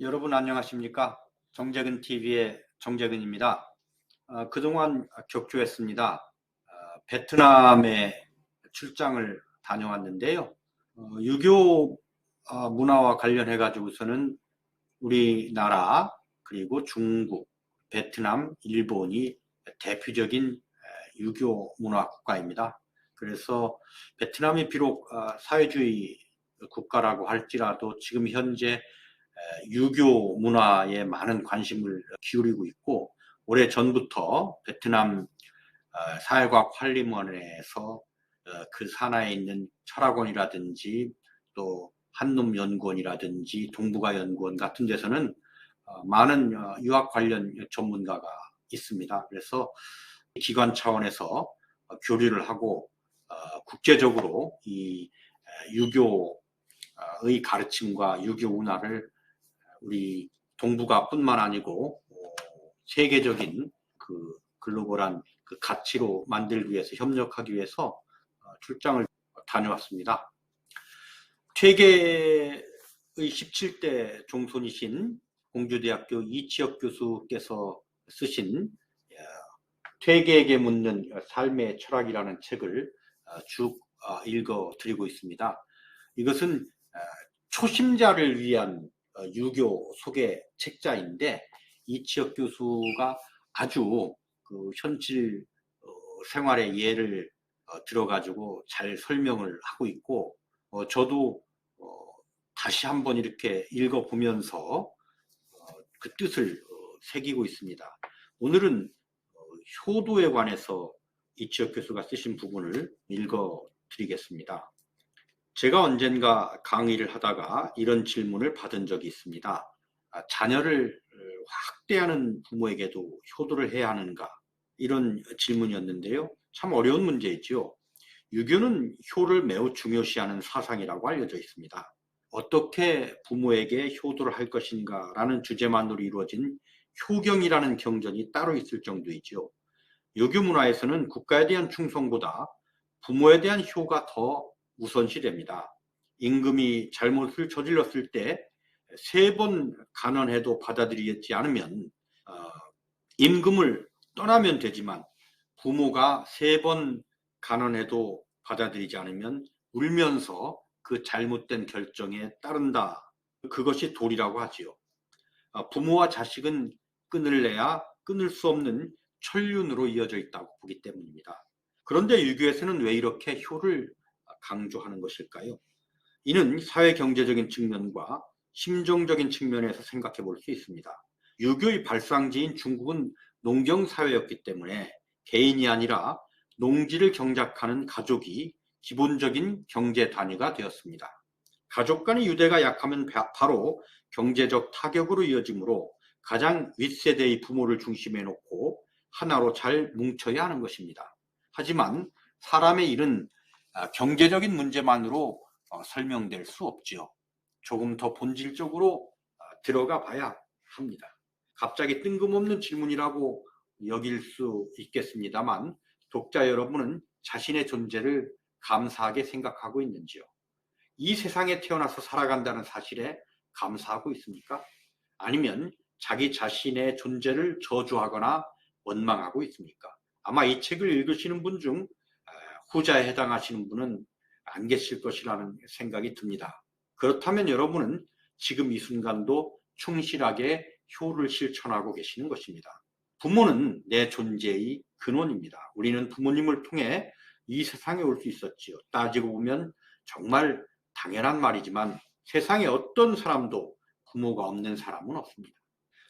여러분 안녕하십니까? 정재근 TV의 정재근입니다. 그동안 격주했습니다. 베트남에 출장을 다녀왔는데요. 유교 문화와 관련해 가지고서는 우리나라 그리고 중국, 베트남, 일본이 대표적인 유교 문화 국가입니다. 그래서 베트남이 비록 사회주의 국가라고 할지라도 지금 현재 유교 문화에 많은 관심을 기울이고 있고, 오래 전부터 베트남 사회과학 관리원에서 그 산하에 있는 철학원이라든지 또 한림연구원이라든지 동북아연구원 같은 데서는 많은 유학 관련 전문가가 있습니다. 그래서 기관 차원에서 교류를 하고 국제적으로 이 유교의 가르침과 유교 문화를 우리 동북아뿐만 아니고 세계적인 그 글로벌한 그 가치로 만들기 위해서 협력하기 위해서 출장을 다녀왔습니다. 퇴계의 17대 종손이신 공주대학교 이치혁 교수께서 쓰신 퇴계에게 묻는 삶의 철학이라는 책을 쭉 읽어드리고 있습니다. 이것은 초심자를 위한 유교 소개 책자인데, 이치혁 교수가 아주 그 현실 생활의 예를 들어가지고 잘 설명을 하고 있고, 저도 다시 한번 이렇게 읽어보면서 그 뜻을 새기고 있습니다. 오늘은 효도에 관해서 이치혁 교수가 쓰신 부분을 읽어드리겠습니다. 제가 언젠가 강의를 하다가 이런 질문을 받은 적이 있습니다. 자녀를 학대하는 부모에게도 효도를 해야 하는가? 이런 질문이었는데요. 참 어려운 문제이죠. 유교는 효를 매우 중요시하는 사상이라고 알려져 있습니다. 어떻게 부모에게 효도를 할 것인가 라는 주제만으로 이루어진 효경이라는 경전이 따로 있을 정도이죠. 유교 문화에서는 국가에 대한 충성보다 부모에 대한 효가 더 우선시됩니다. 임금이 잘못을 저질렀을 때 3번 간언해도 받아들이지 않으면 임금을 떠나면 되지만, 부모가 3번 간언해도 받아들이지 않으면 울면서 그 잘못된 결정에 따른다. 그것이 도리라고 하지요. 부모와 자식은 끊을래야 끊을 수 없는 천륜으로 이어져 있다고 보기 때문입니다. 그런데 유교에서는 왜 이렇게 효를 강조하는 것일까요? 이는 사회 경제적인 측면과 심정적인 측면에서 생각해 볼 수 있습니다. 유교의 발상지인 중국은 농경사회였기 때문에 개인이 아니라 농지를 경작하는 가족이 기본적인 경제 단위가 되었습니다. 가족 간의 유대가 약하면 바로 경제적 타격으로 이어지므로 가장 윗세대의 부모를 중심에 놓고 하나로 잘 뭉쳐야 하는 것입니다. 하지만 사람의 일은 경제적인 문제만으로 설명될 수 없지요. 조금 더 본질적으로 들어가 봐야 합니다. 갑자기 뜬금없는 질문이라고 여길 수 있겠습니다만, 독자 여러분은 자신의 존재를 감사하게 생각하고 있는지요? 이 세상에 태어나서 살아간다는 사실에 감사하고 있습니까? 아니면 자기 자신의 존재를 저주하거나 원망하고 있습니까? 아마 이 책을 읽으시는 분 중 후자에 해당하시는 분은 안 계실 것이라는 생각이 듭니다. 그렇다면 여러분은 지금 이 순간도 충실하게 효를 실천하고 계시는 것입니다. 부모는 내 존재의 근원입니다. 우리는 부모님을 통해 이 세상에 올 수 있었지요. 따지고 보면 정말 당연한 말이지만 세상에 어떤 사람도 부모가 없는 사람은 없습니다.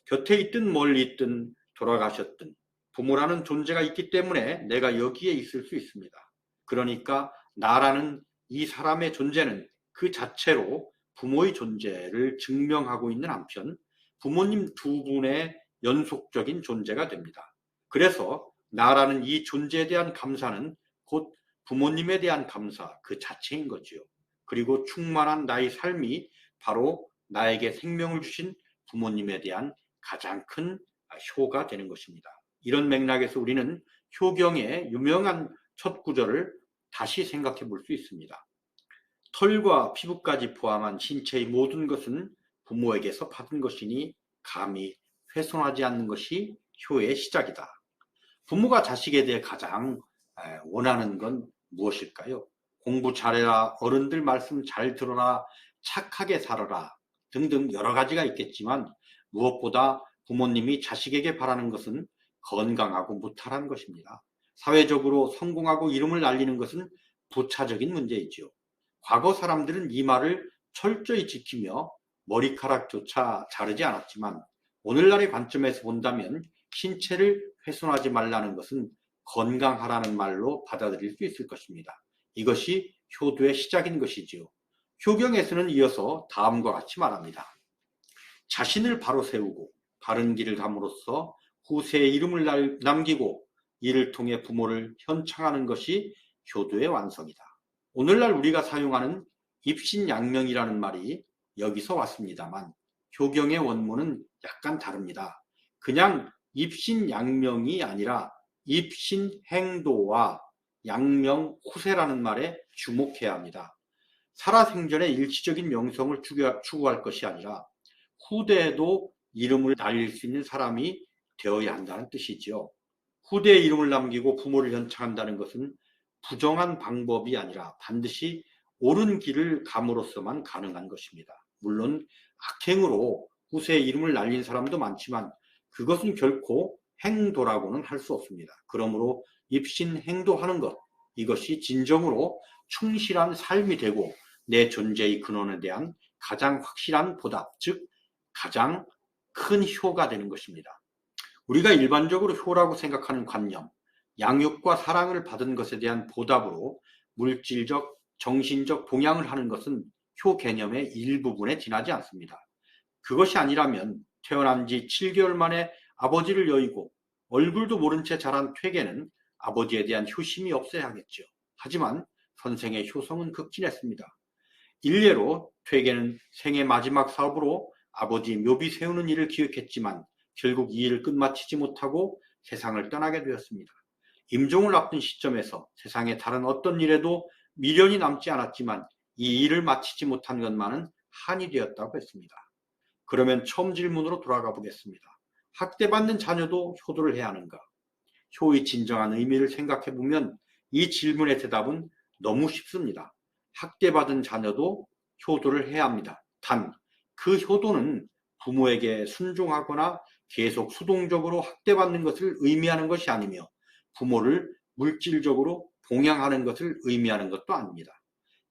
곁에 있든 멀리 있든 돌아가셨든 부모라는 존재가 있기 때문에 내가 여기에 있을 수 있습니다. 그러니까 나라는 이 사람의 존재는 그 자체로 부모의 존재를 증명하고 있는 한편, 부모님 두 분의 연속적인 존재가 됩니다. 그래서 나라는 이 존재에 대한 감사는 곧 부모님에 대한 감사 그 자체인 거지요. 그리고 충만한 나의 삶이 바로 나에게 생명을 주신 부모님에 대한 가장 큰 효가 되는 것입니다. 이런 맥락에서 우리는 효경의 유명한 첫 구절을 다시 생각해 볼 수 있습니다. 털과 피부까지 포함한 신체의 모든 것은 부모에게서 받은 것이니 감히 훼손하지 않는 것이 효의 시작이다. 부모가 자식에 대해 가장 원하는 건 무엇일까요? 공부 잘해라, 어른들 말씀 잘 들어라, 착하게 살아라 등등 여러 가지가 있겠지만 무엇보다 부모님이 자식에게 바라는 것은 건강하고 무탈한 것입니다. 사회적으로 성공하고 이름을 날리는 것은 부차적인 문제이지요. 과거 사람들은 이 말을 철저히 지키며 머리카락조차 자르지 않았지만 오늘날의 관점에서 본다면 신체를 훼손하지 말라는 것은 건강하라는 말로 받아들일 수 있을 것입니다. 이것이 효도의 시작인 것이지요. 효경에서는 이어서 다음과 같이 말합니다. 자신을 바로 세우고 바른 길을 감으로써 후세의 이름을 남기고 이를 통해 부모를 현창하는 것이 효도의 완성이다. 오늘날 우리가 사용하는 입신양명이라는 말이 여기서 왔습니다만 효경의 원문은 약간 다릅니다. 그냥 입신양명이 아니라 입신행도와 양명후세라는 말에 주목해야 합니다. 살아생전에 일시적인 명성을 추구할 것이 아니라 후대에도 이름을 날릴 수 있는 사람이 되어야 한다는 뜻이지요. 후대에 이름을 남기고 부모를 현창한다는 것은 부정한 방법이 아니라 반드시 옳은 길을 감으로써만 가능한 것입니다. 물론 악행으로 후세의 이름을 날린 사람도 많지만 그것은 결코 행도라고는 할 수 없습니다. 그러므로 입신행도하는 것, 이것이 진정으로 충실한 삶이 되고 내 존재의 근원에 대한 가장 확실한 보답, 즉 가장 큰 효가 되는 것입니다. 우리가 일반적으로 효라고 생각하는 관념, 양육과 사랑을 받은 것에 대한 보답으로 물질적, 정신적 봉양을 하는 것은 효 개념의 일부분에 지나지 않습니다. 그것이 아니라면 태어난 지 7개월 만에 아버지를 여의고 얼굴도 모른 채 자란 퇴계는 아버지에 대한 효심이 없어야 하겠죠. 하지만 선생의 효성은 극진했습니다. 일례로 퇴계는 생애 마지막 사업으로 아버지 묘비 세우는 일을 기획했지만 결국 이 일을 끝마치지 못하고 세상을 떠나게 되었습니다. 임종을 앞둔 시점에서 세상의 다른 어떤 일에도 미련이 남지 않았지만 이 일을 마치지 못한 것만은 한이 되었다고 했습니다. 그러면 처음 질문으로 돌아가 보겠습니다. 학대받는 자녀도 효도를 해야 하는가? 효의 진정한 의미를 생각해 보면 이 질문의 대답은 너무 쉽습니다. 학대받은 자녀도 효도를 해야 합니다. 단, 그 효도는 부모에게 순종하거나 계속 수동적으로 학대받는 것을 의미하는 것이 아니며 부모를 물질적으로 봉양하는 것을 의미하는 것도 아닙니다.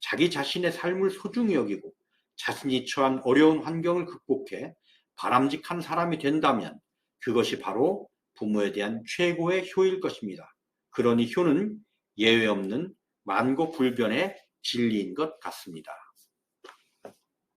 자기 자신의 삶을 소중히 여기고 자신이 처한 어려운 환경을 극복해 바람직한 사람이 된다면 그것이 바로 부모에 대한 최고의 효일 것입니다. 그러니 효는 예외 없는 만고불변의 진리인 것 같습니다.